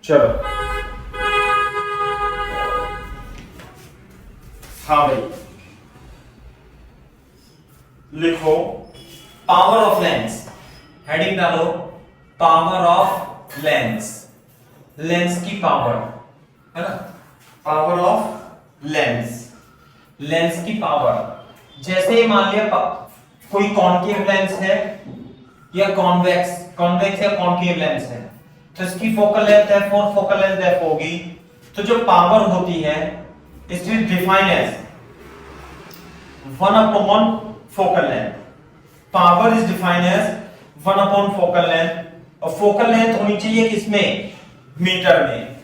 चलो हाँ भाई, लिखो पावर ऑफ लेंस। हेडिंग डालो पावर ऑफ लेंस, लेंस की पावर है ना, पावर ऑफ लेंस, लेंस की पावर। जैसे ही मान लिया कोई कॉन्केव लेंस है या कॉन्वेक्स, कॉन्वेक्स या कॉन्केव लेंस है, तो इसकी फोकल लेंथ है 4, फोकल लेंथ f होगी। तो जो पावर होती है it is defined as 1 upon focal length. Power is defined as 1 upon focal length, और फोकल लेंथ होनी चाहिए किसमें, मीटर में।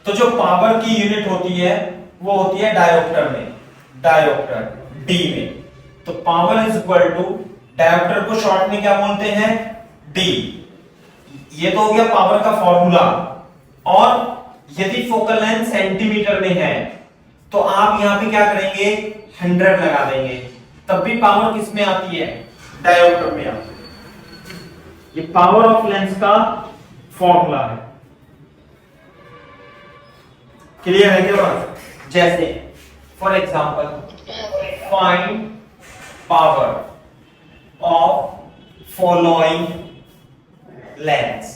तो जो पावर की यूनिट होती है वो होती है डायोप्टर में, डायोप्टर डी में। तो power is equal to, dioptre को शॉर्ट में क्या बोलते हैं, डी। ये तो हो गया पावर का फॉर्मूला। और यदि फोकल लेंथ सेंटीमीटर में है तो आप यहां पे क्या करेंगे, 100 लगा देंगे, तब भी पावर किस में आती है, डायोप्टर में आती है। ये पावर ऑफ लेंस का फॉर्मूला है। क्लियर है क्या बात? जैसे for example find power of following lens,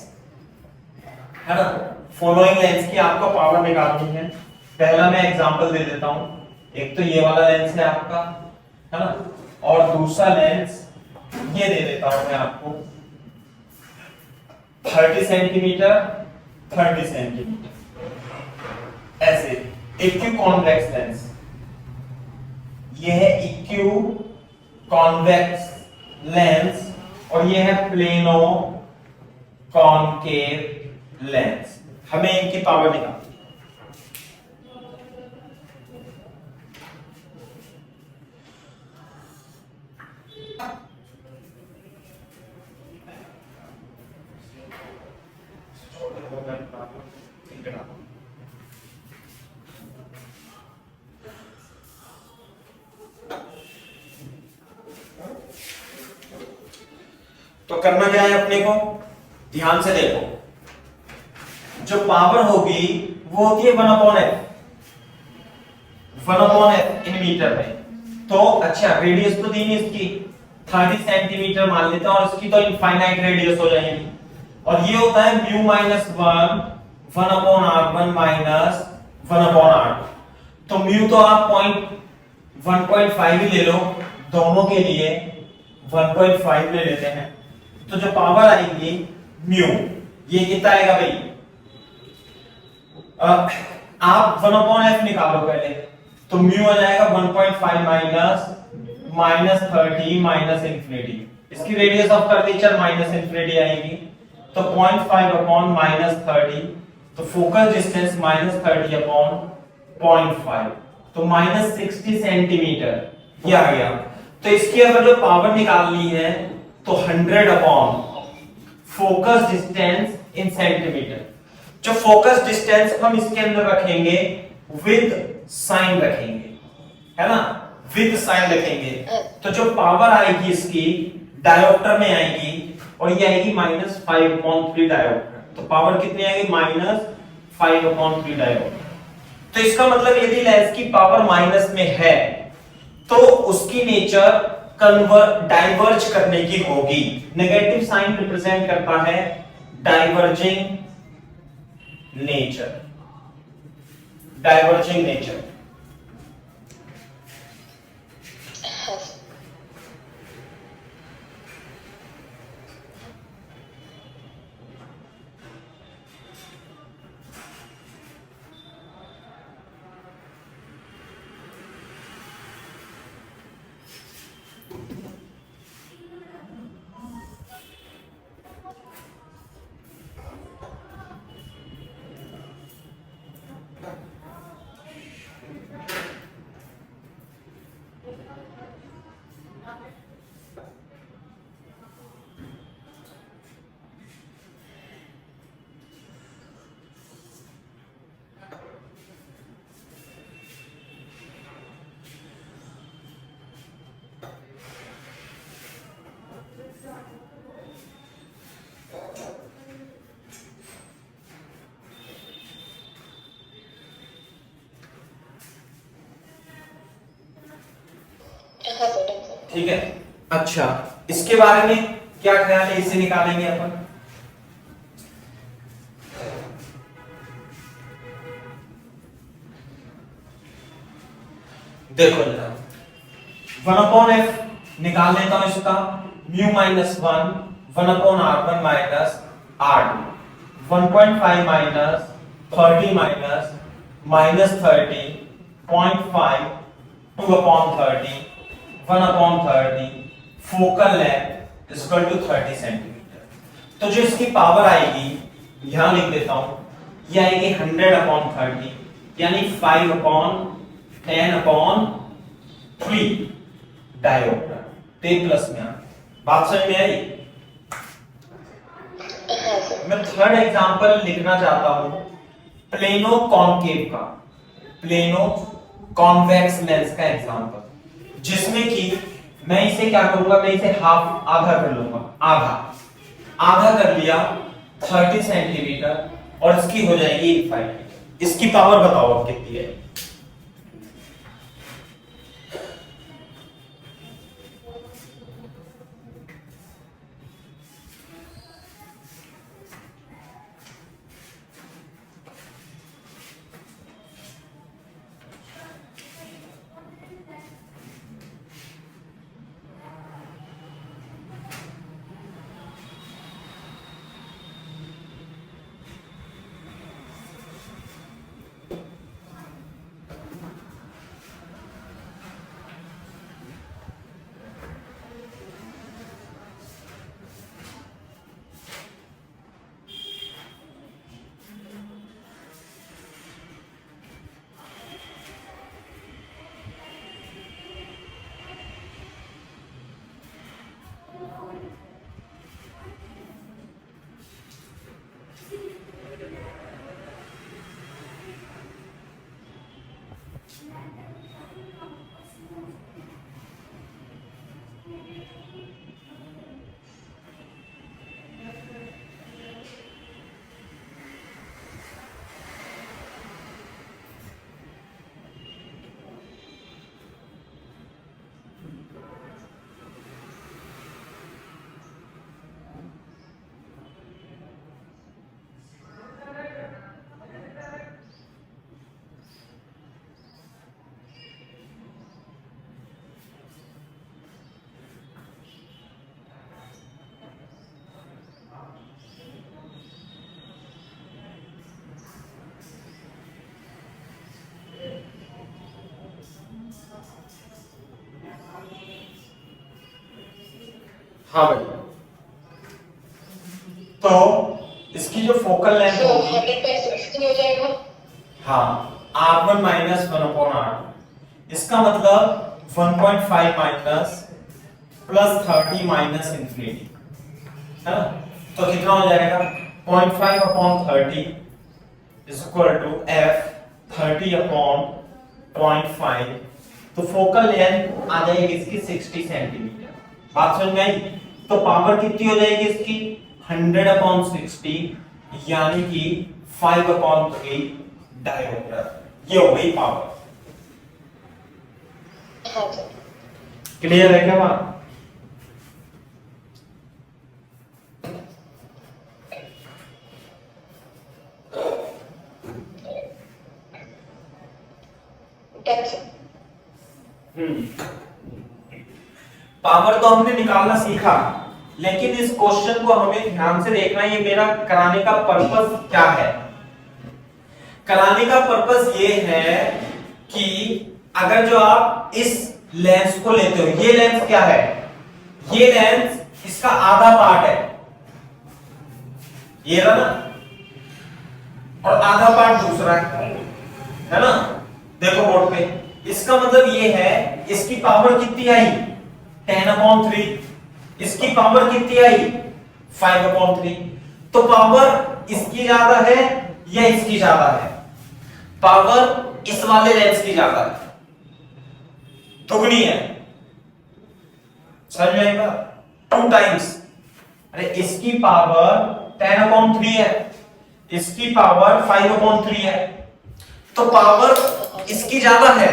है ना। फॉलोइंग लेंस की आपको पावर निकालनी है। पहला मैं एग्जांपल दे देता हूं। एक तो ये वाला लेंस है आपका, है ना, और दूसरा लेंस ये दे देता हूं मैं आपको 30 सेंटीमीटर 30 सेंटीमीटर, ऐसे इक्यू कॉन्वेक्स लेंस। ये है इक्यू कॉन्वेक्स लेंस और ये है प्लेनो कॉनकेव लेंस। हमें इनकी पावर निकालनी है। तो करना क्या है अपने को, ध्यान से देखो। जो पावर होगी वो होती है 1/f, 1/f इन मीटर में। तो अच्छा रेडियस तो दी नहीं इसकी, 30 सेंटीमीटर मान लेते हैं, और इसकी तो इनफाइनाइट रेडियस हो जाएगी। और ये होता है mu minus 1/r1 minus 1/r2। तो म्यू तो आप 1.5 ही ले लो, दोनों के लिए 1.5 ले लेते हैं। तो जो पावर आएगी म्यू, ये कितना आएगा भाई, आप 1/f निकालो पहले। तो म्यू आ जाएगा 1.5 माइनस 30 माइनस इंफिनिटी। इसकी radius of curvature minus infinity आएगी। तो 0.5 अपॉन माइनस 30, तो फोकस डिस्टेंस माइनस 30 अपॉन 0.5, तो माइनस 60 सेंटीमीटर ये आ गया। तो इसकी अगर जो पावर निकालनी है तो 100 upon focus distance in centimetre. जो फोकस डिस्टेंस हम इसके अंदर रखेंगे विद साइन रखेंगे, है ना, विद साइन रखेंगे। तो जो पावर आएगी इसकी डायोप्टर में आएगी, और ये आएगी -5/3 डायोप्टर। तो पावर कितनी आएगी, -5/3 डायोप्टर। तो इसका मतलब यदि लेंस की पावर माइनस में है तो उसकी नेचर डाइवर्ज करने की होगी। नेगेटिव साइन रिप्रेजेंट करता है डाइवर्जिंग नेचर, डाइवर्जिंग नेचर। ठीक है। अच्छा, इसके बारे में क्या ख्याल है, इसे निकालेंगे अपन। देखो जरा, 1/f निकाल लेता हूं इसका, mu minus 1/r1 minus r2, 1.5 minus 30 minus -30, 0.5 2/30, 1/30, focal length equal to 30 centimetre. तो जो इसकी पावर आएगी यहां लिख देता हूं, ये आएगी 100/30, यानी 5/10/3 डायोप्टर। ते प्लस में बात समझ में आई। मैं थर्ड एग्जांपल लिखना चाहता हूं प्लेनो कॉनकेव का, प्लेनो कॉन्वेक्स लेंस का एग्जांपल, जिसमें कि मैं इसे क्या करूंगा, मैं इसे हाफ आधा कर लूंगा, आधा कर लिया 30 सेंटीमीटर और इसकी हो जाएगी इनफाइनाइट। इसकी पावर बताओ अब कितनी है। हाँ भाई, तो इसकी जो फोकल लेंथ होगी, 100/60 हो जाएगा। हाँ, r1 माइनस 1/r2, इसका मतलब 1.5 माइनस प्लस 30 माइनस इंफिनिटी, है ना। तो कितना हो जाएगा, 0.5/30 इज इक्वल टू f 30/0.5। तो फोकल लेंथ आ जाएगी इसकी 60 सेंटीमीटर। बात समझ में आई। तो पावर कितनी हो जाएगी इसकी, 100/60, यानी कि 5/3 डायोप्टर। ये हो गई पावर। क्लियर है क्या बात। पावर तो हमने निकालना सीखा, लेकिन इस क्वेश्चन को हमें ध्यान से देखना, ये मेरा कराने का पर्पस क्या है। कराने का पर्पस ये है कि अगर जो आप इस लेंस को लेते हो, ये लेंस क्या है, ये लेंस इसका आधा पार्ट है, ये रहा ना, और आधा पार्ट दूसरा है ना। देखो बोर्ड पे, इसका मतलब ये है इसकी पावर कितनी आई, 10/3, इसकी पावर कितनी आई, 5/3। तो पावर इसकी ज्यादा है या इसकी ज्यादा है, पावर इस वाले लेंस की ज्यादा है, दुगनी है। समझ में आएगा, 2 टाइम्स। अरे इसकी पावर 10/3 है, इसकी पावर 5/3 है, तो पावर इसकी ज्यादा है।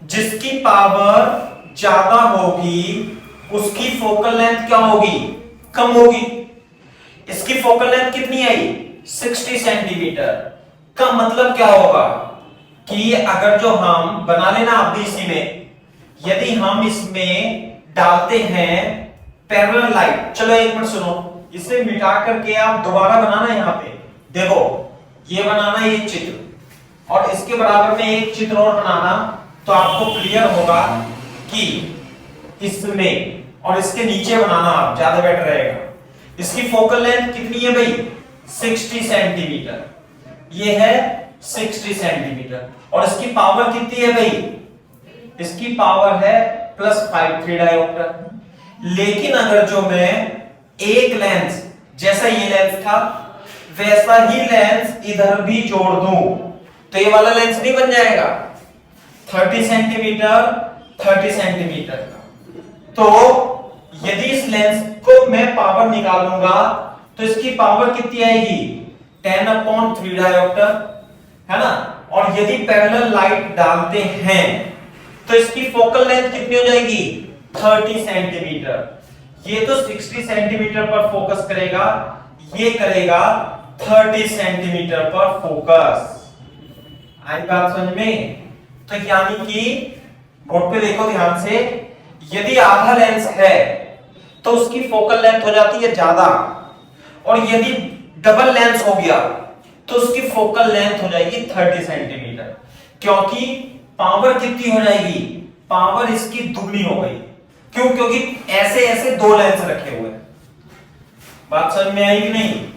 जिसकी पावर ज्यादा होगी उसकी फोकल लेंथ क्या होगी, कम होगी। इसकी फोकल लेंथ कितनी आई, 60 सेंटीमीटर। का मतलब क्या होगा कि अगर जो हम बना लेना आप भी इसी में, यदि हम इसमें डालते हैं पैरेलल लाइट, चलो एक मिनट सुनो, इसे मिटा करके आप दोबारा बनाना, यहां पे देखो ये बनाना ये चित्र और इसके बराबर में एक चित्र और बनाना, तो आपको क्लियर होगा कि इसमें और इसके नीचे बनाना आप ज्यादा बेटर रहेगा। इसकी फोकल लेंथ कितनी है भाई, 60 सेंटीमीटर, ये है 60 सेंटीमीटर। और इसकी पावर कितनी है भाई, इसकी पावर है +5 3 डायोप्टर। लेकिन अगर जो मैं एक लेंस जैसा ये लेंस था वैसा ही लेंस इधर भी जोड़ दूं तो ये वाला लेंस नहीं बन जाएगा 30 सेंटीमीटर 30 सेंटीमीटर का। तो यदि इस लेंस को मैं पावर निकालूंगा तो इसकी पावर कितनी आएगी, 10/3 डायोप्टर, है ना। और यदि पैरेलल लाइट डालते हैं तो इसकी फोकल लेंथ कितनी हो जाएगी, 30 सेंटीमीटर। ये तो 60 सेंटीमीटर पर फोकस करेगा, ये करेगा 30 सेंटीमीटर पर फोकस। आई बात समझ में। तो यानी कि बोर्ड पे देखो ध्यान से, यदि आधा लेंस है तो उसकी फोकल लेंथ हो जाती है ज्यादा, और यदि डबल लेंस हो गया तो उसकी फोकल लेंथ हो जाएगी 30 सेंटीमीटर। क्योंकि पावर कितनी हो जाएगी, पावर इसकी दुगनी हो गई। क्यों, क्योंकि ऐसे ऐसे दो लेंस रखे हुए हैं। बात समझ में आई कि नहीं।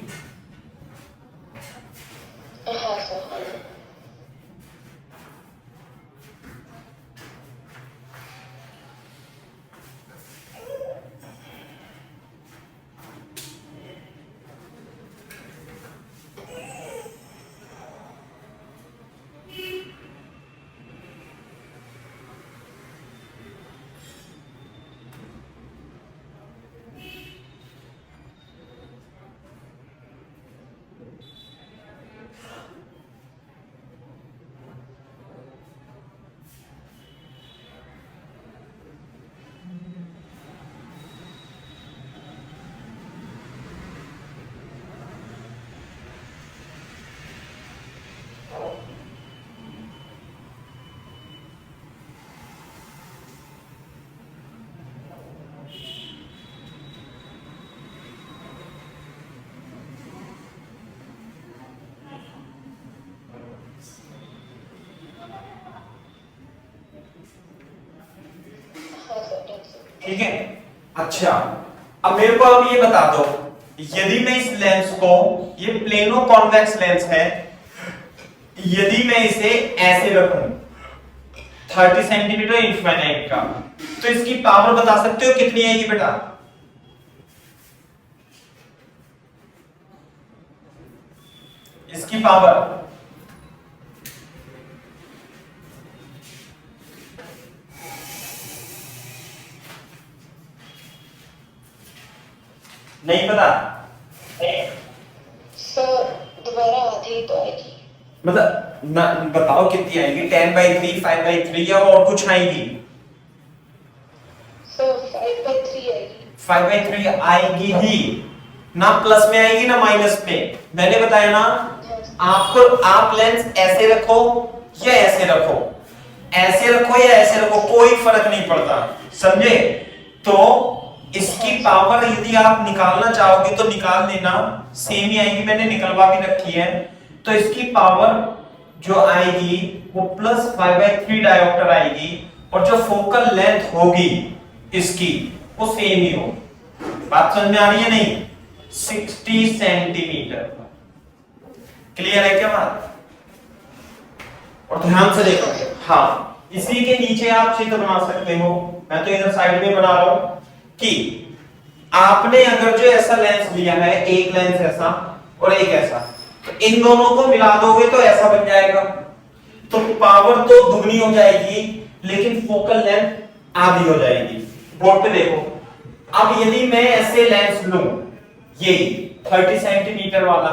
ठीक है। अच्छा, अब मेरे को अब ये बता दो, यदि मैं इस लेंस को, ये प्लेनो कॉन्वेक्स लेंस है, यदि मैं इसे ऐसे रखूं 30 सेंटीमीटर इनफाइनाइट का, तो इसकी पावर बता सकते हो कितनी आएगी बेटा, इसकी पावर नहीं पता सर, दोबारा आधी तो आएगी, मतलब ना, बताओ कितनी आएगी, 10/3 5/3 या और कुछ आएगी। सर 5/3 आएगी। 5/3 आएगी ही ना, प्लस में आएगी ना माइनस में। मैंने बताया ना आपको, आप लेंस ऐसे रखो या ऐसे रखो, ऐसे रखो या ऐसे रखो, कोई फर्क नहीं पड़ता, समझे। तो इसकी पावर यदि आप निकालना चाहोगे तो निकाल लेना, सेम ही आएगी, मैंने निकलवा भी रखी है। तो इसकी पावर जो आएगी वो +5/3 डायोप्टर आएगी, और जो फोकल लेंथ होगी इसकी वो सेम ही होगी। बात समझ में आ रही है नहीं, 60 सेंटीमीटर। क्लियर है क्या बात। और ध्यान से देखो, हाँ इसी के नीचे आप चित्र बना सकते हो, मैं तो इधर साइड में बना रहा हूं कि आपने अगर जो ऐसा लेंस लिया है, एक लेंस ऐसा और एक ऐसा, तो इन दोनों को मिला दोगे तो ऐसा बन जाएगा। तो पावर तो दुगनी हो जाएगी लेकिन फोकल लेंथ आधी हो जाएगी। बोर्ड पे देखो, अब यदि मैं ऐसे लेंस लूं, ये 30 सेंटीमीटर वाला,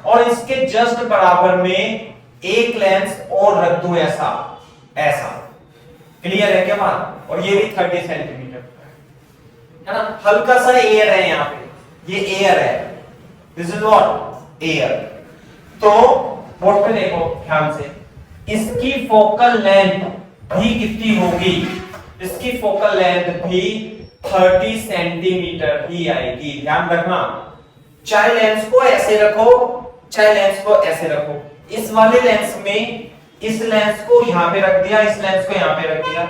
और इसके जस्ट बराबर में एक लेंस और रख दूं ऐसा ऐसा, क्लियर है क्या बात? और ये भी 30 सेंटीमीटर है ना। हल्का सा एयर है यहाँ पे, ये एयर है, दिस इज व्हाट एयर। तो बोर्ड पे देखो ध्यान से, इसकी फोकल लेंथ भी कितनी होगी? इसकी फोकल लेंथ भी 30 सेंटीमीटर ही आएगी। ध्यान रखना, चाहे लेंस को ऐसे रखो चाहे लेंस को ऐसे रखो। इस वाले लेंस में इस लेंस को यहां पे रख दिया, इस लेंस को यहां पे रख दिया,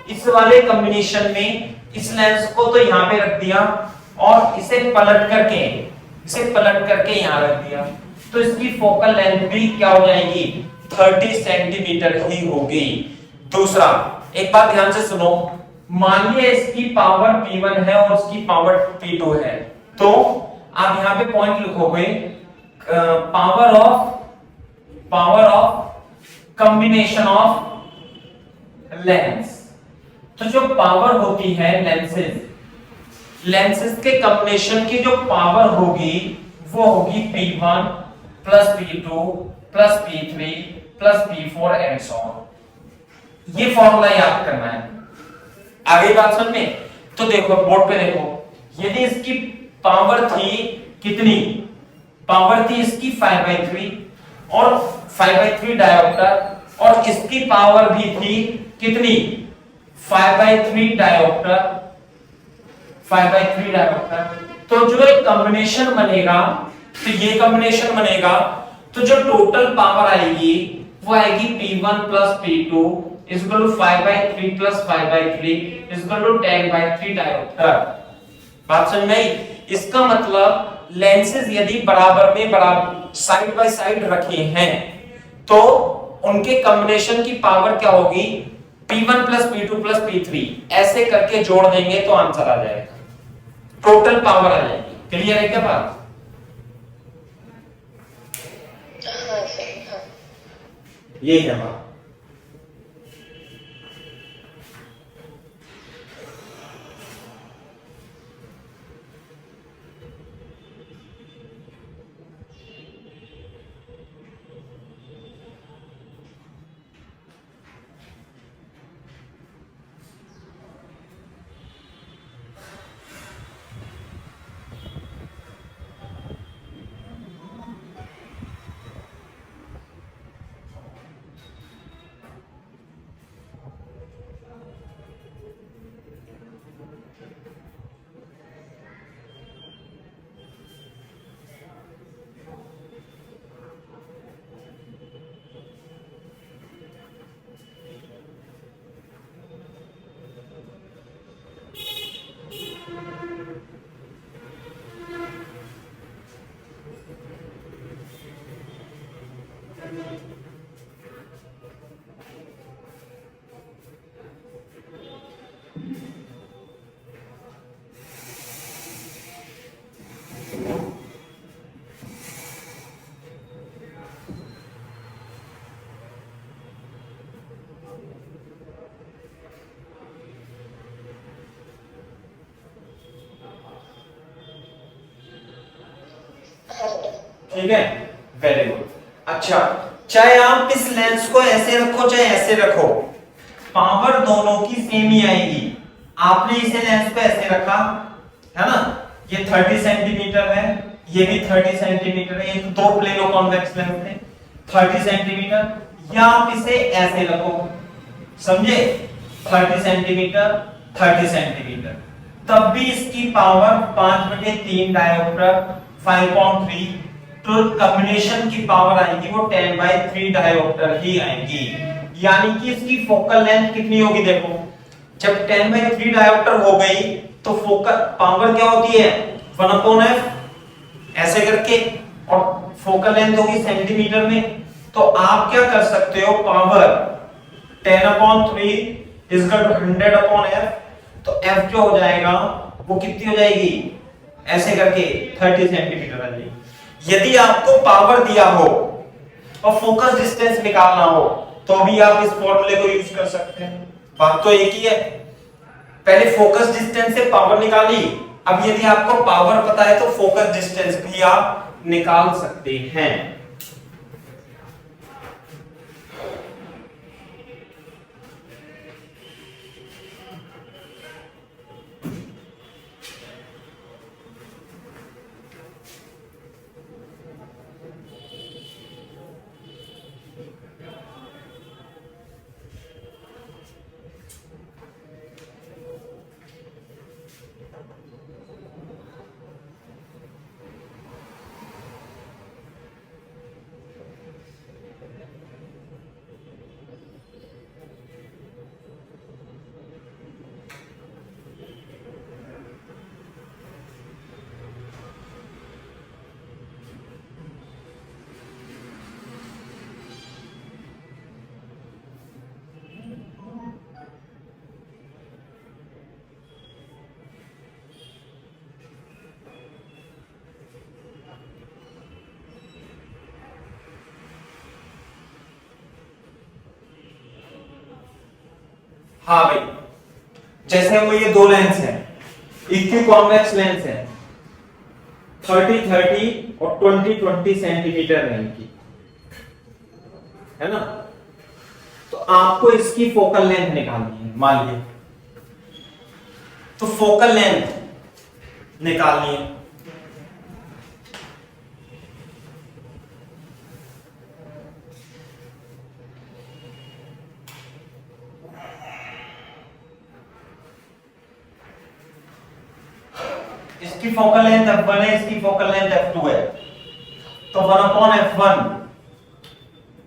इस वाले कॉम्बिनेशन में इस लेंस को तो यहां पे रख दिया और इसे पलट करके यहां रख दिया, तो इसकी फोकल लेंथ भी क्या हो जाएगी? 30 सेंटीमीटर ही होगी। दूसरा, एक बात ध्यान से सुनो, मान लिया इसकी पावर P1 है और इसकी पावर P2 है, तो आप यहां पे पॉइंट लिखोगे power of combination of lens. तो जो पावर होती है लेंसेज के कॉम्बिनेशन की जो पावर होगी वो होगी P1 plus P2 plus P3 plus P4 and so on. ये फॉर्मूला याद करना है। आगे बात समझ में? तो देखो बोर्ड पे देखो, यदि इसकी पावर थी कितनी? पावर थी इसकी 5/3 और 5/3 डायोप्टर, और इसकी पावर भी थी कितनी? 5/3 डायोप्टर, 5/3 डायोप्टर। तो जो एक कॉम्बिनेशन बनेगा, तो ये कॉम्बिनेशन बनेगा, तो जो टोटल पावर आएगी वो आएगी P1 plus P2 is equal to 5/3 plus 5/3 is equal to 10/3 dioptre. बात समझ में आई? इसका मतलब लेंसेज यदि बराबर में बराबर साइड बाय साइड रखे हैं तो उनके कॉम्बिनेशन की पावर क्या होगी? P1 plus P2 plus P3, ऐसे करके जोड़ देंगे तो आंसर आ जाएगा, टोटल पावर आ जाएगी। क्लियर है क्या बात? हाँ सर, हाँ। यही है बात। ठीक है, वेरी गुड। अच्छा, चाहे आप इस लेंस को ऐसे रखो चाहे ऐसे रखो, पावर दोनों की सेम ही आएगी। आपने इसे लेंस को ऐसे रखा है ना, ये 30 सेंटीमीटर है, ये भी 30 सेंटीमीटर है, ये तो दो प्लेनो कॉन्वेक्स लेंस है 30 सेंटीमीटर। या आप इसे ऐसे रखो, समझे, 30 सेंटीमीटर 30 सेंटीमीटर, तब भी इसकी पावर 5/3 डायोप्टर 5.3, तो कॉम्बिनेशन की पावर आएगी वो 10/3 डायोप्टर ही आएगी। यानी कि इसकी फोकल लेंथ कितनी होगी? देखो, जब 10/3 डायोप्टर हो गई तो फोकल पावर क्या होती है? 1/f, ऐसे करके, और फोकल लेंथ होगी सेंटीमीटर में। तो आप क्या कर सकते हो, power 10/3 is equal to 100/f, तो f जो हो जाएगा वो कितनी हो जाएगी? ऐसे करके 30 सेंटीमीटर आ जाएगी। यदि आपको पावर दिया हो और फोकस डिस्टेंस निकालना हो तो भी आप इस फॉर्मूले को यूज कर सकते हैं। बात तो एक ही है, पहले फोकस डिस्टेंस से पावर निकाली, अब यदि आपको पावर पता है तो फोकस डिस्टेंस भी आप निकाल सकते हैं। हाँ भाई, जैसे वो ये दो लेंस है, इक्वी कॉन्वेक्स लेंस है, 30-30 और 20-20 सेंटीमीटर है इनकी, है ना। तो आपको इसकी फोकल लेंथ निकालनी है, मान लीजिए, तो फोकल लेंथ निकालनी है। इसकी फोकल लेंथ f1 है, इसकी फोकल लेंथ f2 है, तो 1/f1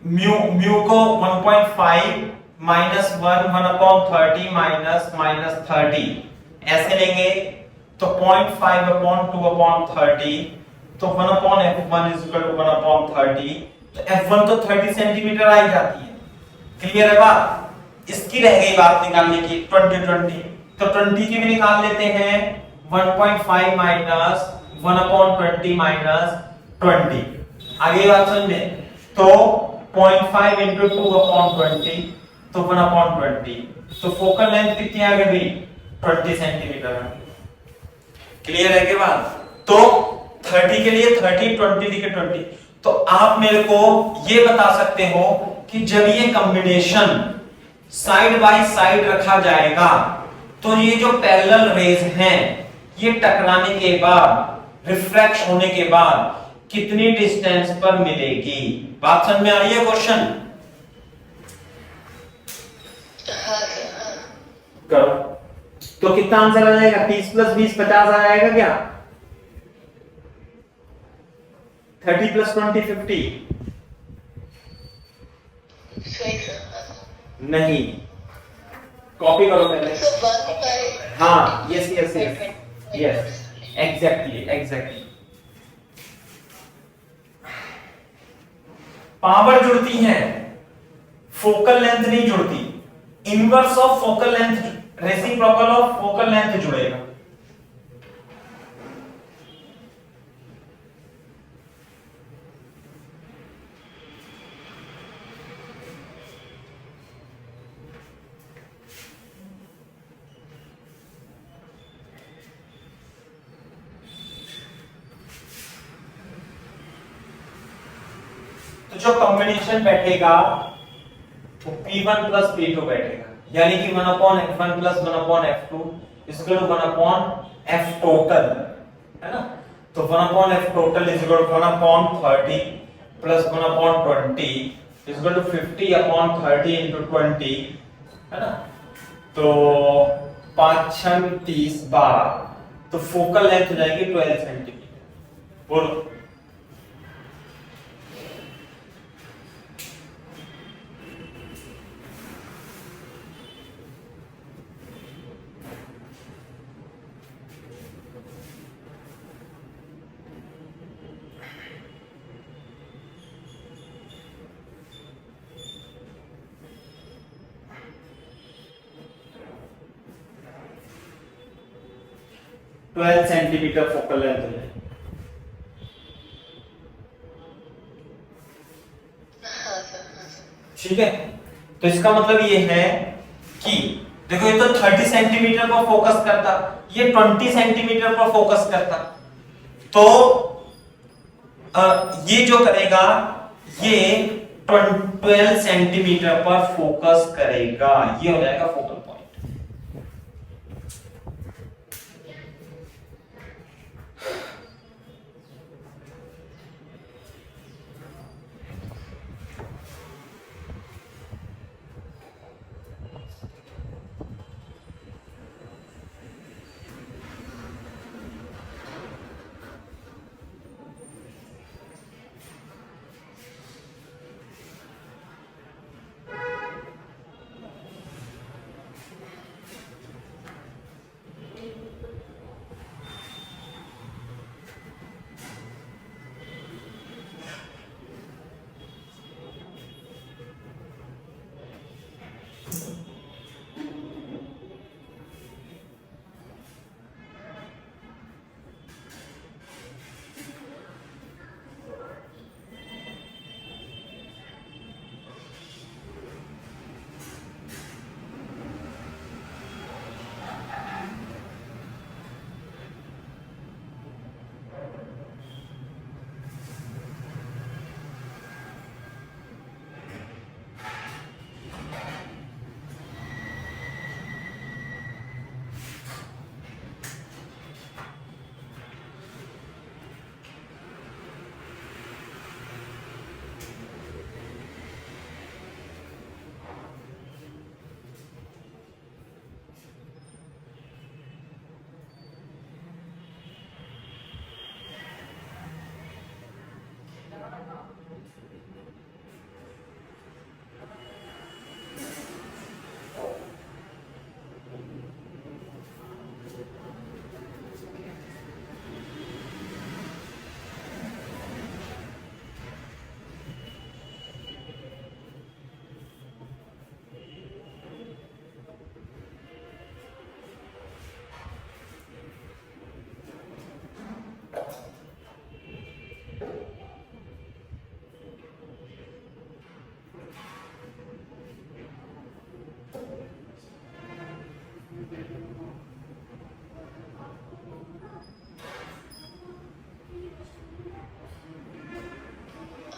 म्यू को 1.5 माइनस 1 1/30 माइनस 30 ऐसे लेंगे, तो 0.5/2/30, तो 1/f1 इज इक्वल टू 1/30, तो f1 तो 30 सेंटीमीटर आई जाती है। क्लियर है बात। इसकी रह गई बात निकालने की 20-20, तो 20 की भी निकाल लेते हैं, 1.5 माइनस 1/20 माइनस 20। आगे बात समझे, तो 0.5 इंटू 2/20, तो 1/20, तो फोकल लेंथ कितनी आ गई, 20 सेंटीमीटर। क्लियर है के बाद, तो 30 के लिए 30, 20 के 20। तो आप मेरे को ये बता सकते हो कि जब ये कॉम्बिनेशन साइड बाय साइड रखा जाएगा, तो ये जो पैरेलल रेज हैं, ये टकराने के बाद, रिफ्रैक्ट होने के बाद कितनी डिस्टेंस पर मिलेगी। बात समझ में आ रही है क्वेश्चन? हाँ सर, हाँ। करो, तो कितना आंसर आ जाएगा, 30 + 20 50 आ जाएगा क्या, 30 + 20 50? सही सर, हाँ। नहीं, कॉपी करो पहले। So 1/5 हाँ, yes yes yes yes, exactly. Power जुड़ती है, फोकल लेंथ नहीं जुड़ती। Inverse of focal length, reciprocal of focal length जुड़ेगा। तो जो कॉम्बिनेशन बैठेगा वो P1 + P2 बैठेगा, यानी कि 1/f1 + 1/f2 equal to 1/f total, है ना। तो 1/f total is equal to 1/30 + 1/20 equal to 50/30 into 20, है ना। तो 5 6 30 12, तो फोकल लेंथ हो जाएगी 12 सेंटीमीटर। बोलो, तो 12 सेंटीमीटर फोकल लेंथ हो जाएगी। हाँ सर, हाँ सर। ठीक है, तो इसका मतलब ये है कि देखो, ये तो 30 सेंटीमीटर पर फोकस करता, ये 20 सेंटीमीटर पर फोकस करता, तो ये जो करेगा ये 12 सेंटीमीटर पर फोकस करेगा, ये हो जाएगा फोकल पॉइंट।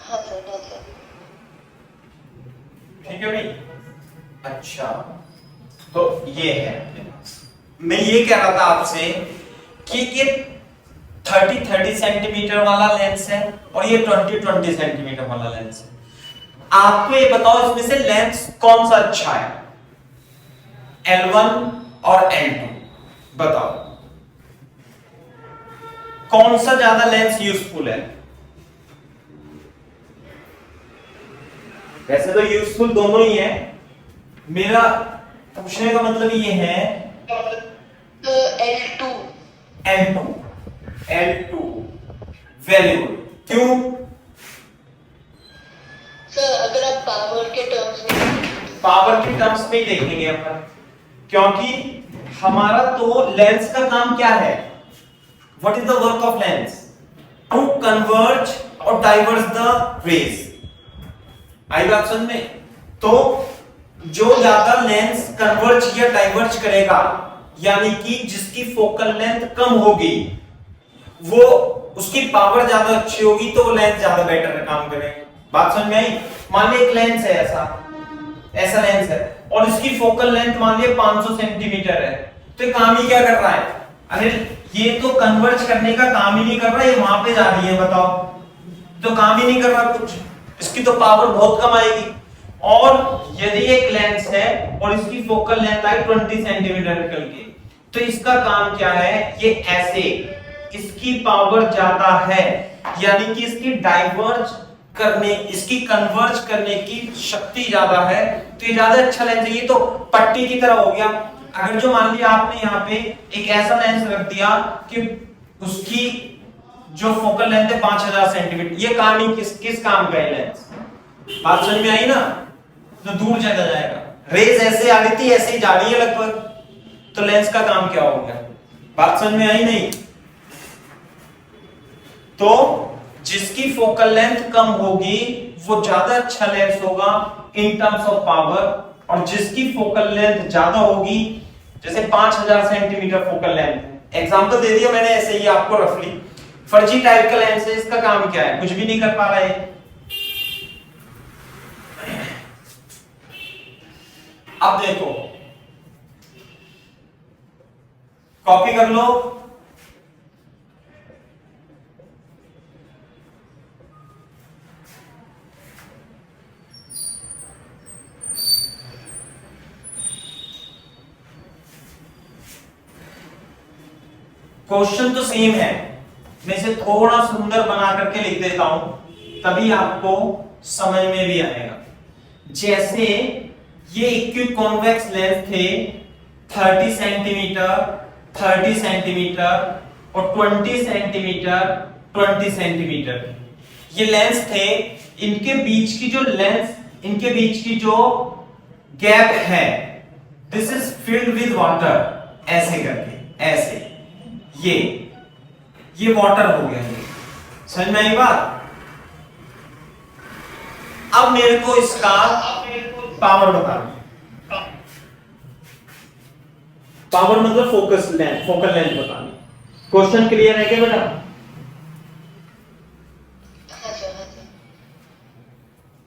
हाँ सर, हाँ सर। ठीक है भाई। अच्छा, तो ये है, मैं ये कह रहा था आपसे कि ये 30 सेंटीमीटर वाला लेंस है और ये 20 सेंटीमीटर वाला लेंस है। आपको ये बताओ इसमें से लेंस कौन सा अच्छा है, L1 और L2, बताओ कौन सा ज्यादा लेंस यूजफुल है। वैसे तो यूजफुल दोनों ही है, मेरा पूछने का मतलब ये है L2। L2, L2 very good. क्यों? सर अगर आप पावर के टर्म्स में, पावर के टर्म्स में ही देखेंगे अपन, क्योंकि हमारा तो लेंस का काम क्या है, what is the work of lens, to converge और डाइवर्ज द रेज। आई बात समझ में? तो जो ज्यादा लेंस कन्वर्ज या डाइवर्ज करेगा, यानी कि जिसकी फोकल लेंथ कम होगी, वो उसकी पावर ज्यादा अच्छी होगी, तो वो लेंस ज्यादा बेटर काम करेगा। बात समझ में आई? मान ली एक लेंस है, ऐसा लेंस है और इसकी फोकल लेंथ मान लिया 500 सेंटीमीटर है, तो ये काम ही क्या कर रहा है? अरे ये तो कन्वर्ज करने का काम ही नहीं कर रहा, ये वहां पे जा रही है, बताओ, तो काम ही नहीं कर रहा कुछ, इसकी तो पावर बहुत कम आएगी। और यदि एक लेंस है और इसकी फोकल लेंथ आई 20 सेंटीमीटर निकल के, तो इसका काम क्या है, ये ऐसे, इसकी पावर ज्यादा है, यानी कि इसकी डाइवर्ज करने, इसकी कन्वर्ज करने की शक्ति ज्यादा है, तो ये ज्यादा अच्छा लेंस है। ये तो पट्टी की तरह हो गया। अगर जो मान लिया आपने यहाँ पे एक ऐसा लेंस रख दिया कि उसकी जो फोकल लेंथ है 5000 सेंटीमीटर, ये काम ही किस काम का है लेंस? बात समझ में आई ना? तो दूर चला जाएगा, रेज ऐसे आ रही थी ऐसे ही जा रही है लगभग, तो लेंस का काम क्या हो गया? बात समझ में आई नहीं? तो जिसकी फोकल लेंथ कम होगी वो ज्यादा अच्छा लेंस होगा इन टर्म्स ऑफ पावर, और जिसकी फोकल लेंथ ज्यादा होगी, जैसे 5000 सेंटीमीटर फोकल लेंथ, एग्जांपल दे दिया मैंने ऐसे ही आपको रफली, फर्जी टाइप का लेंस है, इसका काम क्या है? कुछ भी नहीं कर पा रहा है। अब देखो, कॉपी कर लो, क्वेश्चन तो सेम है, मैं इसे थोड़ा सुंदर बना करके लिख देता हूं, तभी आपको समझ में भी आएगा। जैसे ये इक्विक कॉन्वेक्स लेंस थे 30 सेंटीमीटर, 30 सेंटीमीटर और 20 सेंटीमीटर, 20 सेंटीमीटर, ये लेंस थे। इनके बीच की जो लेंस, इनके बीच की जो गैप है, this is filled with water, ऐसे करके, ऐसे, ये वाटर हो गया। समझ में आई बात? अब मेरे को इसका पावर बताना, पावर मतलब फोकस लेंथ, फोकल लेंथ बतानी। क्वेश्चन क्लियर है क्या बेटा? हाँ सर, हाँ सर।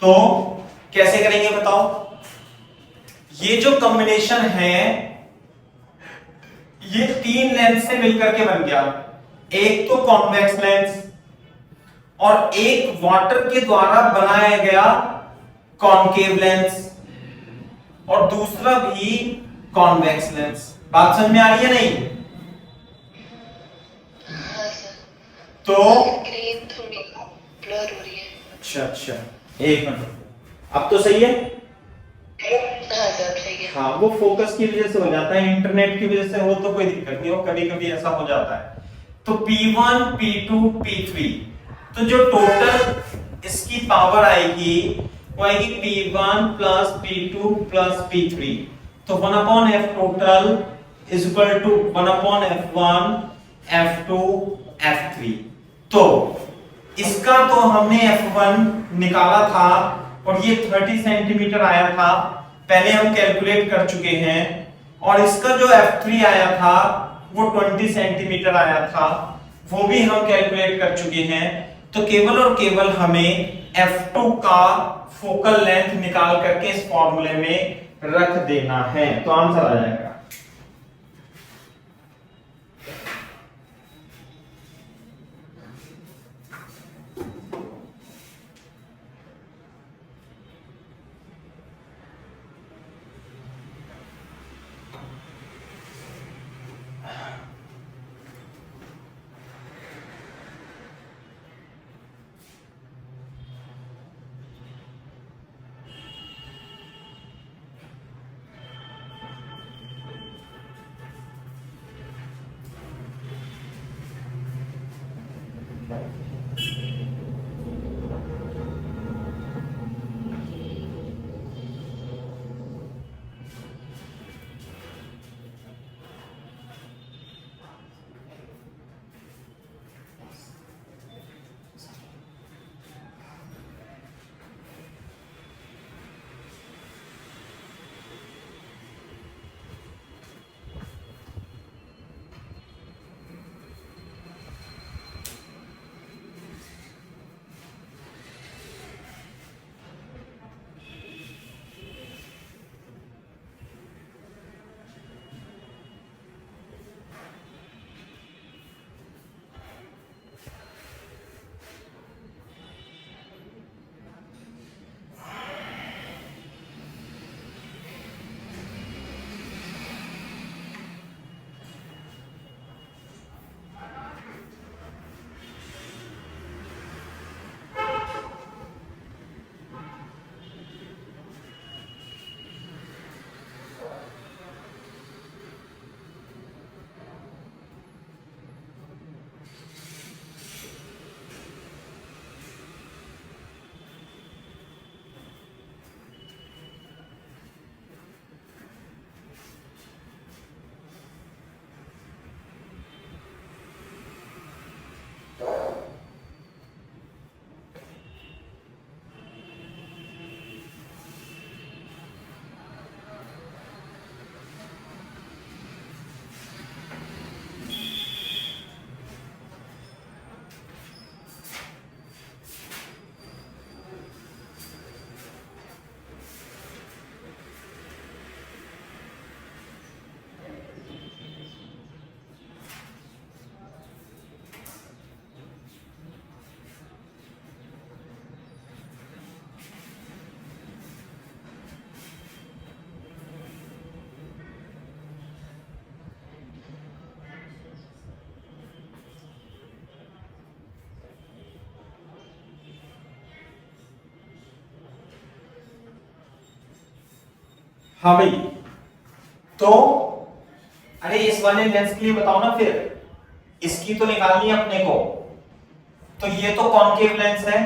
तो कैसे करेंगे बताओ? ये जो कॉम्बिनेशन है, ये 3 लेंस से मिलकर के बन गया। एक तो कॉन्वेक्स लेंस और एक वाटर के द्वारा बनाया गया कॉनकेव लेंस और दूसरा भी कॉन्वेक्स लेंस। बात समझ में आ रही है नहीं? हाँ सर। तो स्क्रीन थोड़ी ब्लर हो रही है। अच्छा अच्छा, एक मिनट, अब तो सही है? हाँ सर, सही है। हाँ, वो फोकस की वजह से हो जाता है, इंटरनेट की वजह से हो तो कोई दिक्कत नहीं हो, कभी कभी ऐसा हो जाता है। तो P1, P2, P3, तो जो टोटल इसकी पावर आएगी वो आएगी P1 plus P2 plus P3, तो 1/f total is equal to 1/f1 F2 F3। तो इसका तो हमने F1 निकाला था और ये 30 सेंटीमीटर आया था, पहले हम कैलकुलेट कर चुके हैं, और इसका जो F3 आया था वो 20 सेंटीमीटर आया था, वो भी हम कैलकुलेट कर चुके हैं। तो केवल और केवल हमें F2 का फोकल लेंथ निकाल करके इस फॉर्मूले में रख देना है, तो आंसर आ जाएगा। हाँ भाई, तो अरे इस वाले लेंस के लिए बताओ ना, फिर इसकी तो निकालनी है अपने को। तो ये तो कॉन्केव लेंस है,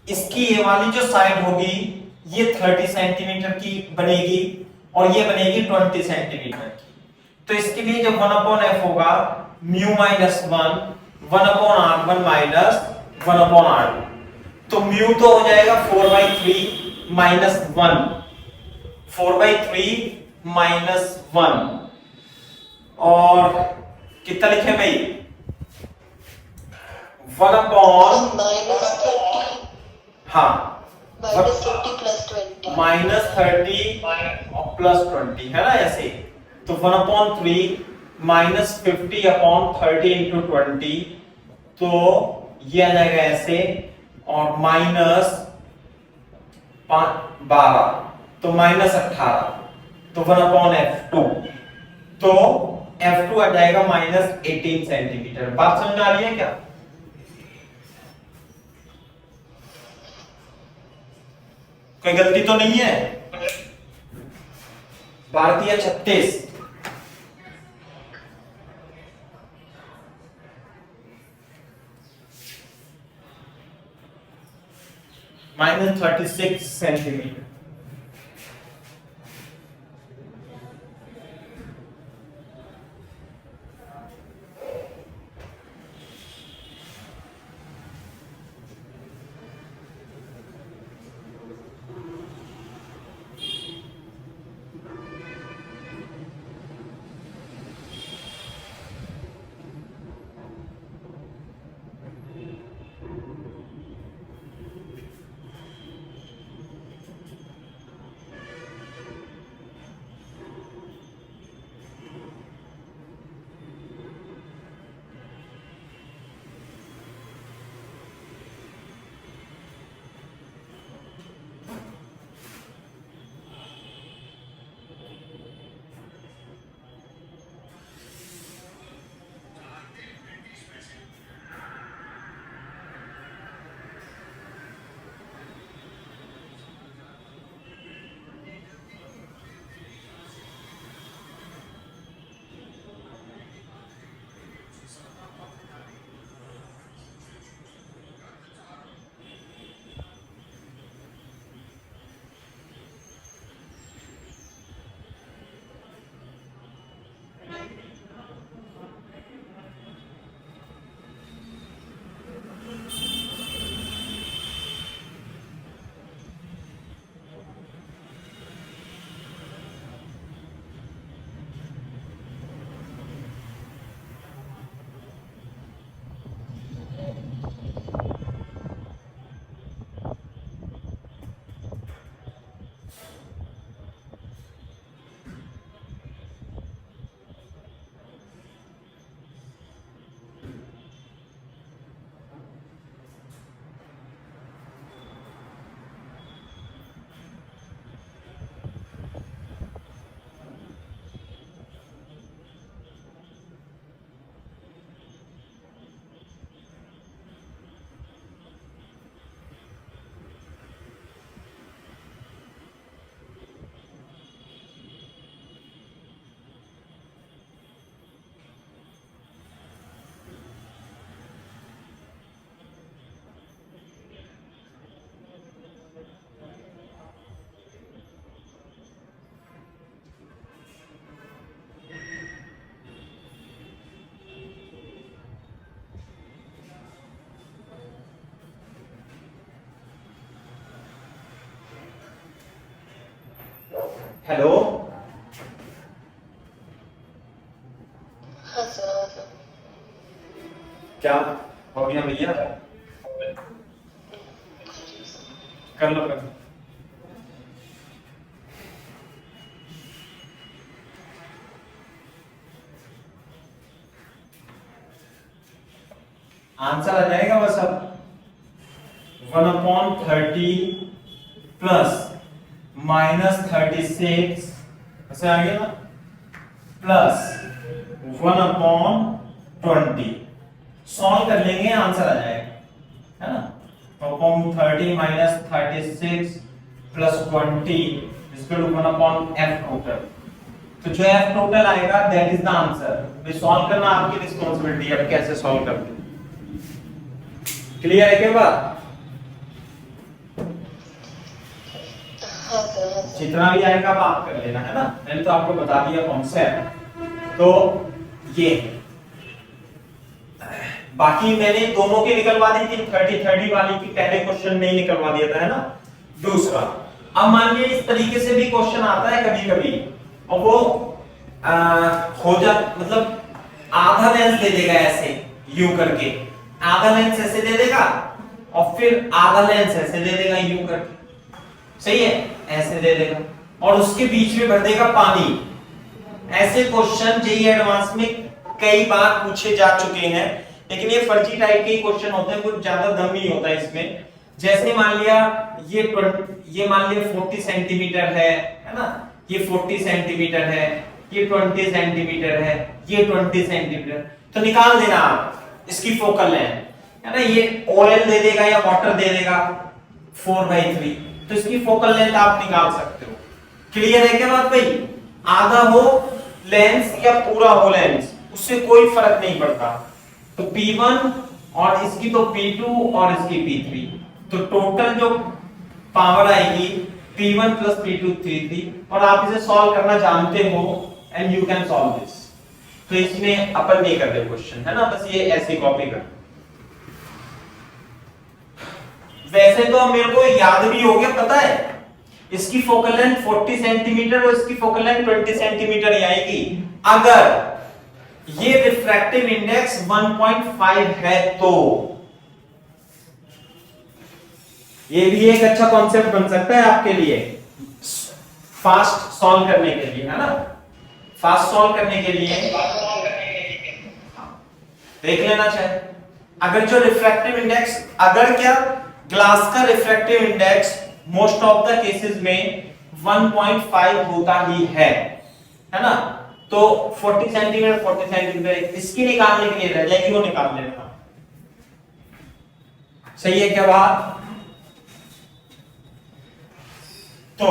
इसकी ये वाली जो साइड होगी ये 30 सेंटीमीटर की बनेगी और ये बनेगी 20 सेंटीमीटर की। तो इसके लिए जब 1/f होगा mu minus 1/r1 minus 1/r2, तो म्यू तो हो जाएगा 4/3 माइनस 1, 4/3 माइनस 1, और कितना लिखे भाई, 1/, -30 हाँ -30 प्लस 20 -30 और +20 है ना ऐसे। तो 1/3 -50/30 इंटू 20, तो ये आ जाएगा ऐसे, और -12, तो -18, तो 1/f2, तो f2 आ जाएगा -18 सेंटीमीटर। बात समझ आ रही है क्या? कोई गलती तो नहीं है? भारतीय 36 -36 सेंटीमीटर। हेलो, हाँ सर, हाँ सर। क्या हो गया भैया? कर लो कर लो। आंसर आ जाएगा बस अब 1/30 प्लस -36 ऐसे आ गया ना, प्लस 1/20 सॉल्व कर लेंगे आंसर आ जाएगा, है ना। Upon 30 -36 plus 20 equal to 1/f total. तो जो f टोटल आएगा दैट इज द आंसर। ये सॉल्व करना आपकी रिस्पांसिबिलिटी है, अब कैसे सॉल्व करते हैं। क्लियर है क्या बात? हाँ सर, हाँ सर। जितना भी आएगा आप कर लेना, है ना। मैंने तो आपको बता दिया कॉन्सेप्ट। तो ये बाकी मैंने दोनों की निकलवा दी थी, 30 वाली की पहले क्वेश्चन में ही निकलवा दिया था, है ना। दूसरा, अब मान लीजिए इस तरीके से भी क्वेश्चन आता है कभी कभी, और वो हो जा मतलब आधा लेंस दे देगा ऐसे यू करके, आधा लेंस ऐसे दे देगा और फिर आधा लेंस ऐसे दे देगा यू करके, सही है, ऐसे दे देगा और उसके बीच में भर देगा पानी। ऐसे क्वेश्चन जेईई एडवांस में कई बार पूछे जा चुके हैं, लेकिन ये फर्जी टाइप के क्वेश्चन होते हैं, कुछ ज्यादा दम नहीं होता इसमें। जैसे मान लिया ये मान लिया 40 सेंटीमीटर है ना, ये 40 सेंटीमीटर है, ये 20 सेंटीमीटर है, ये 20 सेंटीमीटर, तो निकाल देना आप इसकी फोकल लेंथ, है ना। ये ऑयल दे देगा या वाटर दे देगा 4/3, तो इसकी फोकल लेंथ आप निकाल सकते हो। क्लियर है क्या बात भाई? आधा हो लेंस या पूरा हो लेंस, उससे कोई फर्क नहीं पड़ता। तो P1 और इसकी तो P2 और इसकी P3, तो टोटल जो पावर आएगी P1 प्लस P2 3, और आप इसे सॉल्व करना जानते हो and you can solve this. तो इसमें अपन नहीं कर रहे क्वेश्चन, है ना, बस ये ऐसे कॉपी कर। वैसे तो मेरे को याद भी हो गया, पता है इसकी फोकल लेंथ 40 सेंटीमीटर और इसकी फोकल लेंथ 20 सेंटीमीटर ही आएगी अगर ये रिफ्रैक्टिव इंडेक्स 1.5 है तो। ये भी एक अच्छा कॉन्सेप्ट बन सकता है आपके लिए फास्ट सॉल्व करने के लिए, है ना। फास्ट सॉल्व करने के लिए देख लेना चाहिए। अगर जो रिफ्रैक्टिव इंडेक्स, अगर क्या ग्लास का refractive index most of the cases में 1.5 होता ही है ना, तो 40 सेंटीमीटर इसकी निकालने के लिए रह जाएगी, वो निकाल लेना। सही है क्या बात? तो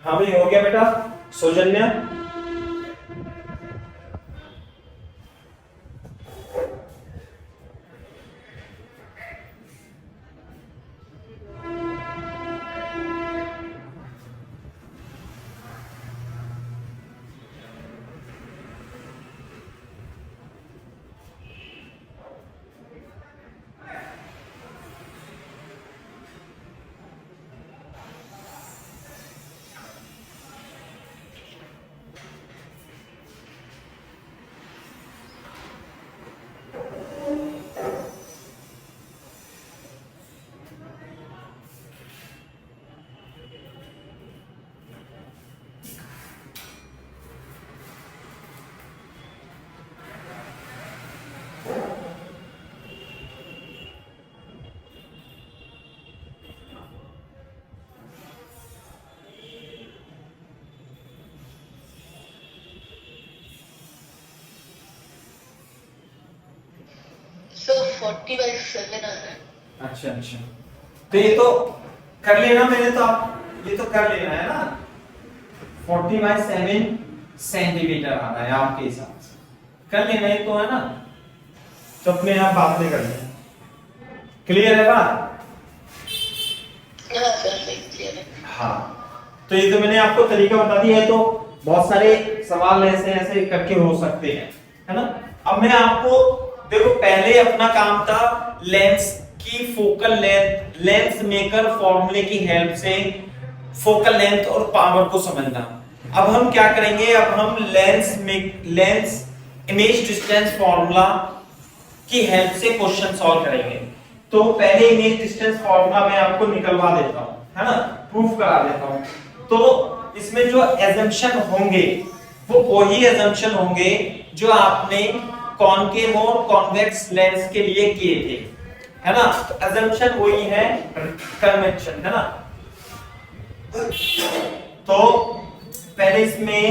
हाँ भाई, हो गया बेटा सौजन्य? सर 40/7 आ रहा है। अच्छा अच्छा, तो ये तो कर लेना, मैंने तो आप ये तो कर लेना है ना। 40/7 सेंटीमीटर आ रहा है आपके हिसाब से, कर लेना ये तो है ना, तो अपने आप बात नहीं करनी। क्लियर है बात? हाँ सर, सही क्लियर है। हाँ, तो ये तो मैंने आपको तरीका बता दिया है, तो बहुत सारे सवाल ऐसे ऐसे करके हो सकते हैं, है ना। अब मैं आपको देखो, पहले अपना काम था लेंस की फोकल लेंथ, लेंस मेकर फॉर्मूले की हेल्प से फोकल लेंथ और पावर को समझना। अब हम क्या करेंगे, अब हम लेंस इमेज डिस्टेंस फॉर्मूला की हेल्प से क्वेश्चन सॉल्व करेंगे। तो पहले इमेज डिस्टेंस फॉर्मूला मैं आपको निकलवा देता हूं, है ना, प्रूफ करा देता हूं। तो इसमें जो एजम्पशन होंगे वो वही एजम्पशन होंगे जो आपने कॉनकेव और कॉन्वेक्स लेंस के लिए किए थे, है ना। तो एजम्पशन वही है, कन्वेंशन, है ना। तो पहले इसमें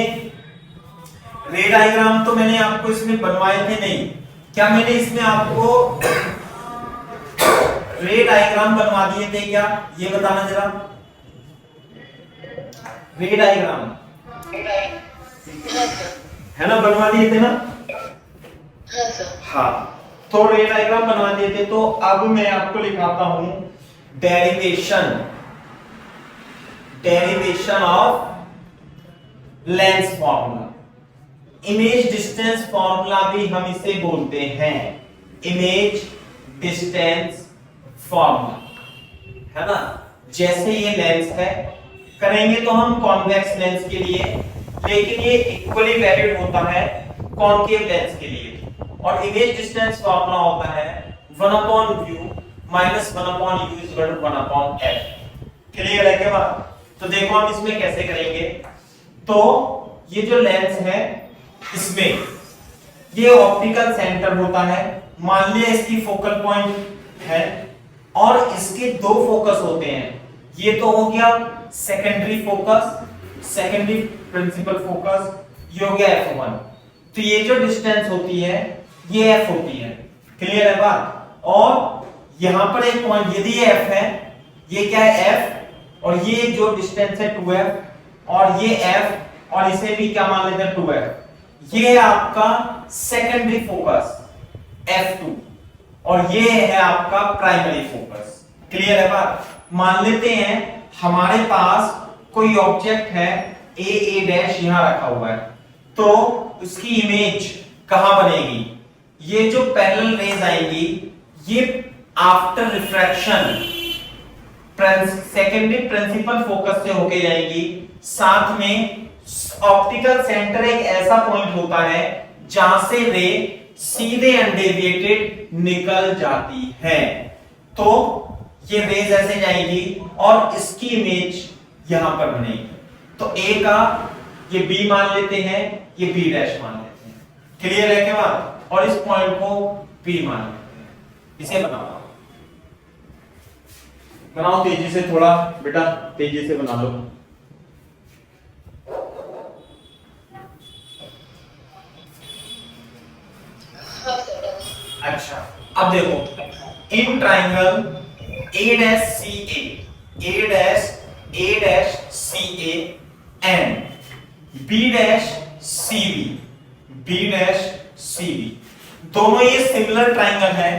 रे डायग्राम तो मैंने आपको इसमें बनवाए थे नहीं, क्या मैंने इसमें आपको रे डायग्राम बनवा दिए थे क्या, ये बताना जरा। रे डायग्राम है ना, बनवा दिए थे ना। हाँ सर। हाँ, तो रे डायग्राम बनवा दिए थे। तो अब मैं आपको लिखाता हूं derivation of lens formula. Image distance formula भी हम इसे बोलते हैं, इमेज डिस्टेंस फॉर्मूला, है ना। जैसे ये लेंस है, करेंगे तो हम कॉन्वेक्स लेंस के लिए, लेकिन ये इक्वली वैलिड होता है कॉनकेव लेंस के लिए। और इमेज डिस्टेंस फॉर्मूला होता है 1/u minus 1/u is equal to 1/f। Clear है क्या बात? तो देखो हम इसमें कैसे करेंगे। तो ये जो लेंस है, इसमें ये ऑप्टिकल सेंटर होता है, मान लिया इसकी फोकल पॉइंट है और इसके दो फोकस होते हैं। ये तो हो गया secondary focus, secondary principal focus, ये हो गया f1। तो ये जो डिस्टेंस होती है ये f होती है। क्लियर है बात? और यहां पर एक पॉइंट, यदि ये f है, ये क्या है f, और ये जो डिस्टेंस है 2f, और ये f, और इसे भी क्या मान लेते हैं 2f। ये है आपका सेकेंडरी फोकस f2, और ये है आपका प्राइमरी फोकस। क्लियर है बात? मान लेते हैं हमारे पास कोई ऑब्जेक्ट है a डैश यहां रखा हुआ है, तो उसकी इमेज कहां बनेगी? ये जो पैरेलल रेज आएंगी ये after refraction secondary principal focus से होके जाएंगी। साथ में ऑप्टिकल सेंटर एक ऐसा पॉइंट होता है जहां से रे सीधे अनडेविएटेड निकल जाती है। तो ये रेज ऐसे जाएंगी और इसकी इमेज यहां पर बनेगी। तो ए का ये बी मान लेते हैं, ये बी डैश मान लेते हैं। क्लियर है क्या बात? और इस पॉइंट को बी मान लेते हैं। इसे बनाओ तेजी से, थोड़ा बेटा तेजी से बना लो। अच्छा, अब देखो इन triangle A dash C A, A dash C A, and B dash C B दोनों ये सिमिलर ट्राइंगल है।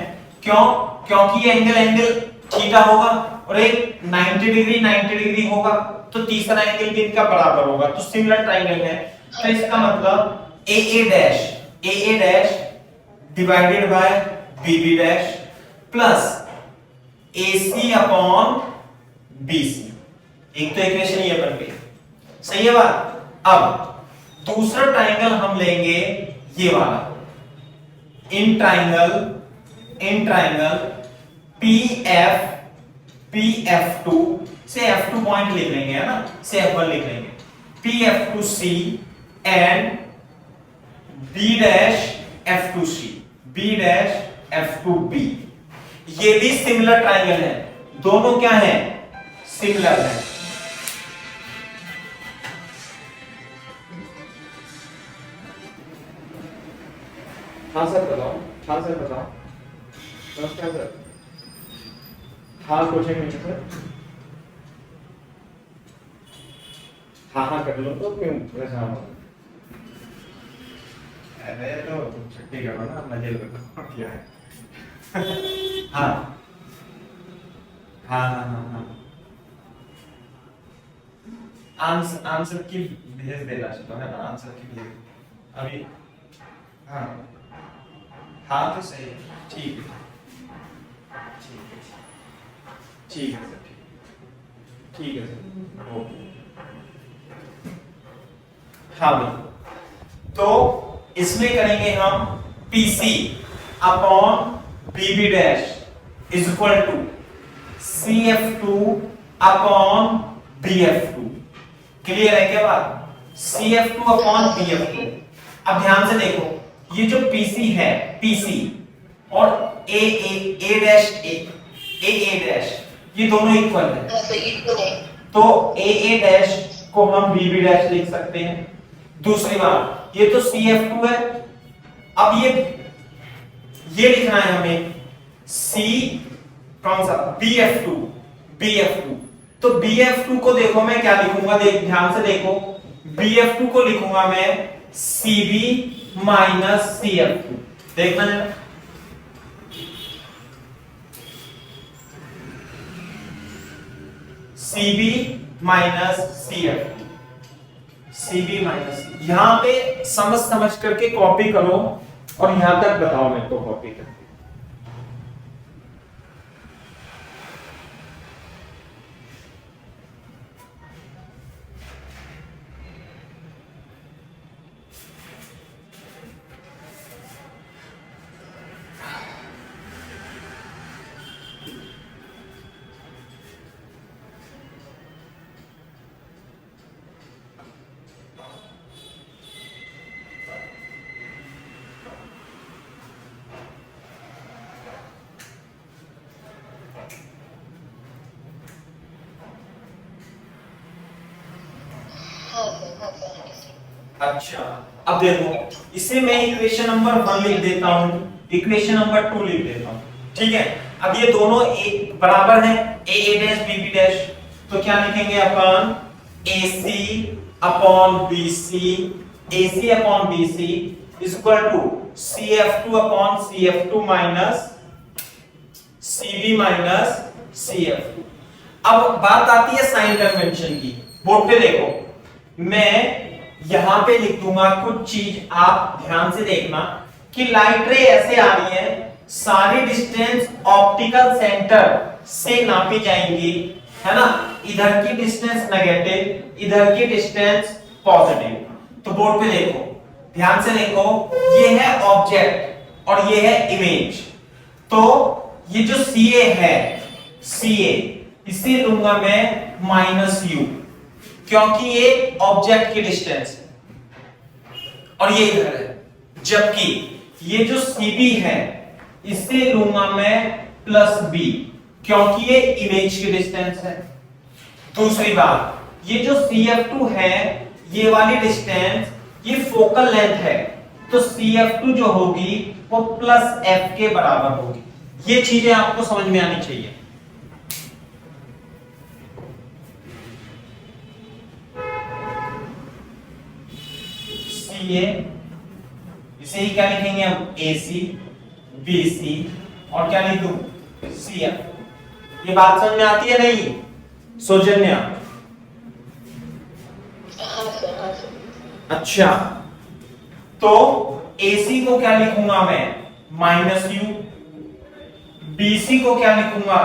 क्यों? क्योंकि ये एंगल थीटा होगा और एक 90 डिग्री होगा, तो तीसरा एंगल भी इनका बराबर होगा, तो सिमिलर ट्राइंगल है। तो इसका मतलब A dash divided by B dash plus AC upon BC। एक तो इक्वेशन ये बन गई, सही है बात। अब दूसरा ट्राइंगल हम लेंगे ये वाला, इन ट्राइंगल PF2 से F2 पॉइंट लिख लेंगे, है ना, से F1 लिख लेंगे, PF2C and B dash F2B। ये भी सिमिलर ट्राइंगल है, दोनों क्या है, सिमिलर है। हाँ सर बताओ। नमस्कार सर। हाँ कोचिंग में सर। हाँ कर लो तो क्यों परेशान हो। अरे तो छुट्टी करो ना, मजे लो क्या है। हाँ आंसर की भेज देना चाहिए, है ना, आंसर की भेज अभी। हाँ तो सही है, ठीक है सर, ठीक है सर, ओके। हाँ भाई, तो इसमें करेंगे हम PC upon BB dash is equal to CF2 upon BF2। Clear है क्या बात? CF2 upon BF2। अब ध्यान से देखो, ये जो PC है, PC और A डैश ये दोनों इक्वल है, तो A डैश को हम BB डैश लिख सकते हैं। दूसरी बात, ये तो CF2 है, अब ये लिखना है हमें कौन सा, BF2। तो BF2 को देखो मैं क्या लिखूंगा, ध्यान से देखो, BF2 को लिखूंगा मैं CB माइनस CF2। देखना है CB माइनस CF2, यहां पे समझ करके कॉपी करो और यहां तक बताओ मेरे को कॉपी करके। अच्छा, अब देखो, इसे मैं इक्वेशन नंबर 1 लिख देता हूं, इक्वेशन नंबर 2 लिख देता हूं, ठीक है। अब ये दोनों बराबर हैं, A डैश BB डैश, तो क्या लिखेंगे अपन, AC upon BC is equal to CF2 upon CF2 minus CB minus CF2। अब बात आती है साइन कन्वेंशन की। बोर्ड पे देखो, मैं यहां पे लिख दूंगा कुछ चीज, आप ध्यान से देखना कि लाइट रे ऐसे आ रही है, सारी डिस्टेंस ऑप्टिकल सेंटर से नापी जाएंगी, है ना। इधर की डिस्टेंस नेगेटिव, इधर की डिस्टेंस पॉजिटिव। तो बोर्ड पे देखो, ध्यान से देखो, ये है ऑब्जेक्ट और ये है इमेज। तो ये जो CA है, इसे लूंगा मैं -u, क्योंकि ये ऑब्जेक्ट की डिस्टेंस है और ये इधर है। जबकि ये जो CB है, इसे लूंगा मैं +b, क्योंकि ये इमेज की डिस्टेंस है। दूसरी बात, ये जो CF2 है, ये वाली डिस्टेंस, ये फोकल लेंथ है, तो CF2 जो होगी वो +f के बराबर होगी। ये चीजें आपको समझ में आनी चाहिए। ए, इसे ही क्या लिखेंगे हम, ए सी बी सी, और क्या लिख दूं, सी एफ। ये बात समझ में आती है नहीं सौजन्या? हाँ सर। अच्छा, तो AC को क्या लिखूंगा मैं, माइनस यू, BC को क्या लिखूंगा,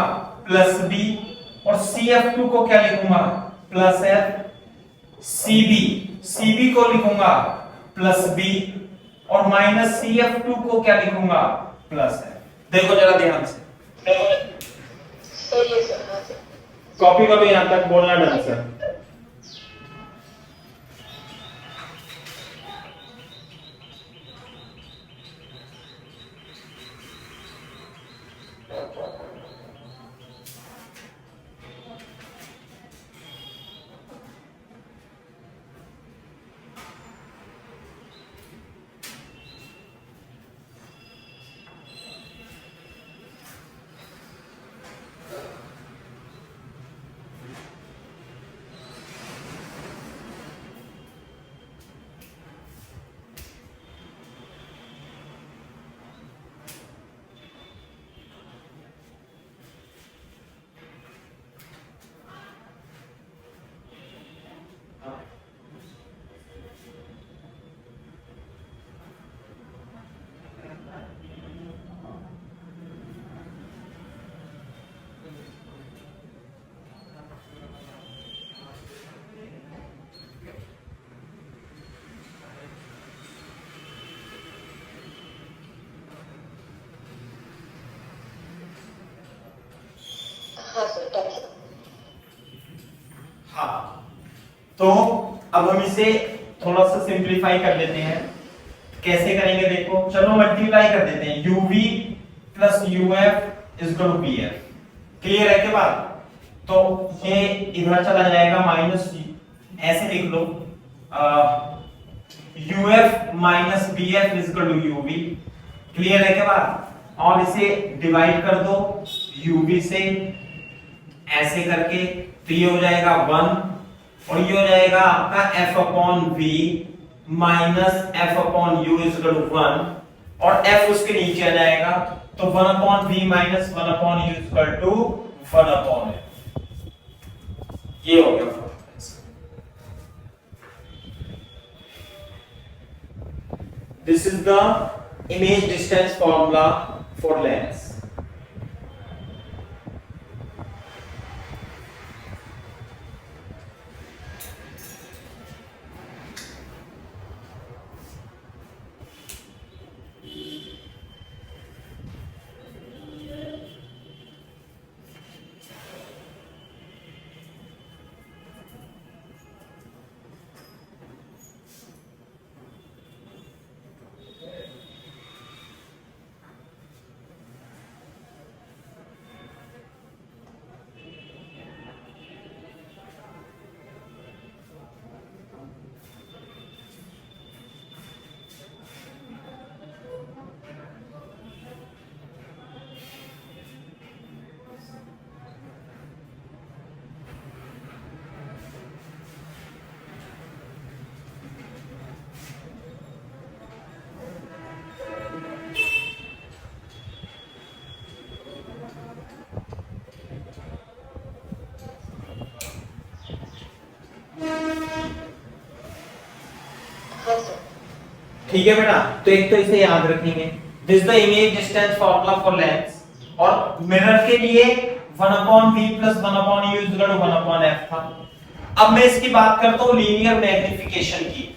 प्लस बी, और CF2 को क्या लिखूंगा, प्लस एफ, CB को लिखूंगा प्लस बी, और माइनस CF2 को क्या लिखूंगा, प्लस एफ। देखो जरा ध्यान से, सही है सर। हाँ सर। कॉपी करो, यहां तक बोलना ढंग से। हाँ सर, डन सर। हाँ, तो अब हम इसे थोड़ा सा सिंप्लीफाई कर देते हैं। कैसे करेंगे देखो, चलो मल्टीप्लाई कर देते हैं, uv plus uf is equal to pf। Clear है के बाद? तो ये इधर चला जाएगा, माइनस, ऐसे लिख लो, uf minus bf is equal to uv। Clear है के बाद? और इसे डिवाइड कर दो uv से, ऐसे करके, तो ये हो जाएगा 1, और ये हो जाएगा आपका f upon v minus f upon u is equal to 1, और f उसके नीचे आ जाएगा, तो 1 upon v minus 1 upon u is equal to 1 upon f। ये हो गया। This is the image distance formula for lens. हाँ सर। ठीक है बेटा, तो एक तो इसे याद रखेंगे, this the image distance formula for lens, और मिरर के लिए 1 upon v plus 1 upon u is equal to 1 upon f था। अब मैं इसकी बात करता हूं लीनियर मैग्निफिकेशन की।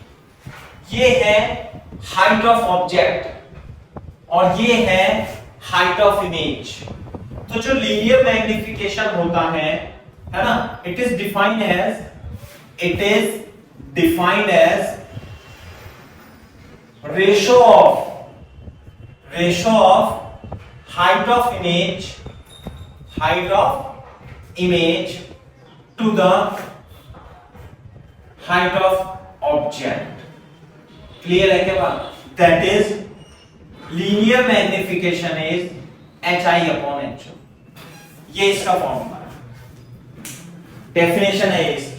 ये है हाइट ऑफ ऑब्जेक्ट और ये है हाइट ऑफ इमेज। तो जो लीनियर मैग्निफिकेशन होता है ना, it is defined as ratio of height of image to the height of object। Clear है क्या बात? That is linear magnification is hi upon h। ये इसका फॉर्मूला है, डेफिनेशन है इसकी।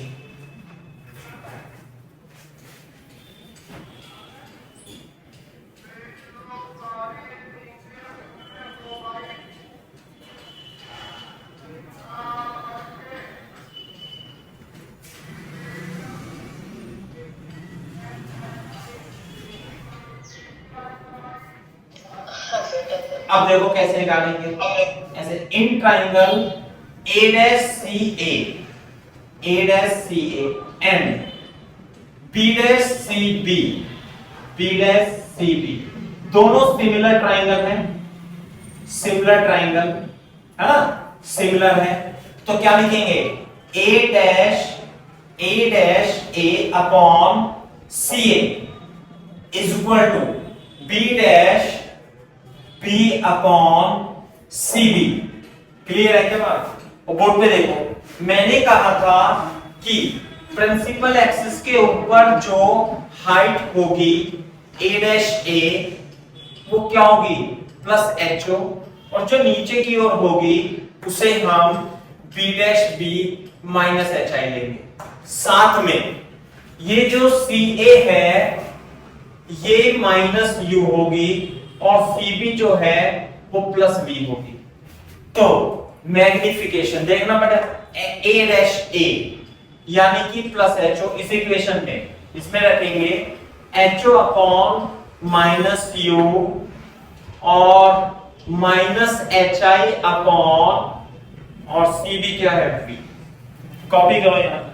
अब देखो कैसे निकालेंगे, ऐसे इन triangle A dash CA and B dash CB दोनों सिमिलर ट्राइंगल हैं, सिमिलर ट्राइंगल है ना, सिमिलर है, तो क्या लिखेंगे A dash A upon CA is equal to B dash B upon CB। Clear है क्या बात? और बोर्ड पे देखो, मैंने कहा था कि प्रिंसिपल एक्सिस के ऊपर जो हाइट होगी A डैश A वो क्या होगी प्लस HO, और जो नीचे की ओर होगी उसे हम B dash B minus HI लेंगे। साथ में ये जो CA है ये माइनस U होगी और CB जो है वो प्लस V होगी। तो मैग्निफिकेशन देखना बेटा, A डैश A यानी कि प्लस HO इस इक्वेशन में इसमें रखेंगे HO अपॉन माइनस U और माइनस HI अपॉन और CB क्या है V। कॉपी करो यहां,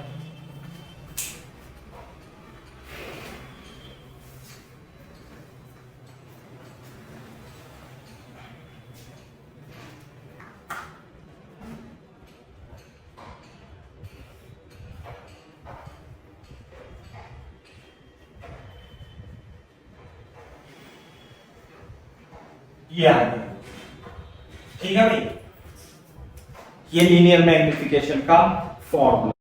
ये आ गया। ठीक है भाई, ये लीनियर मैग्निफिकेशन का फॉर्मूला।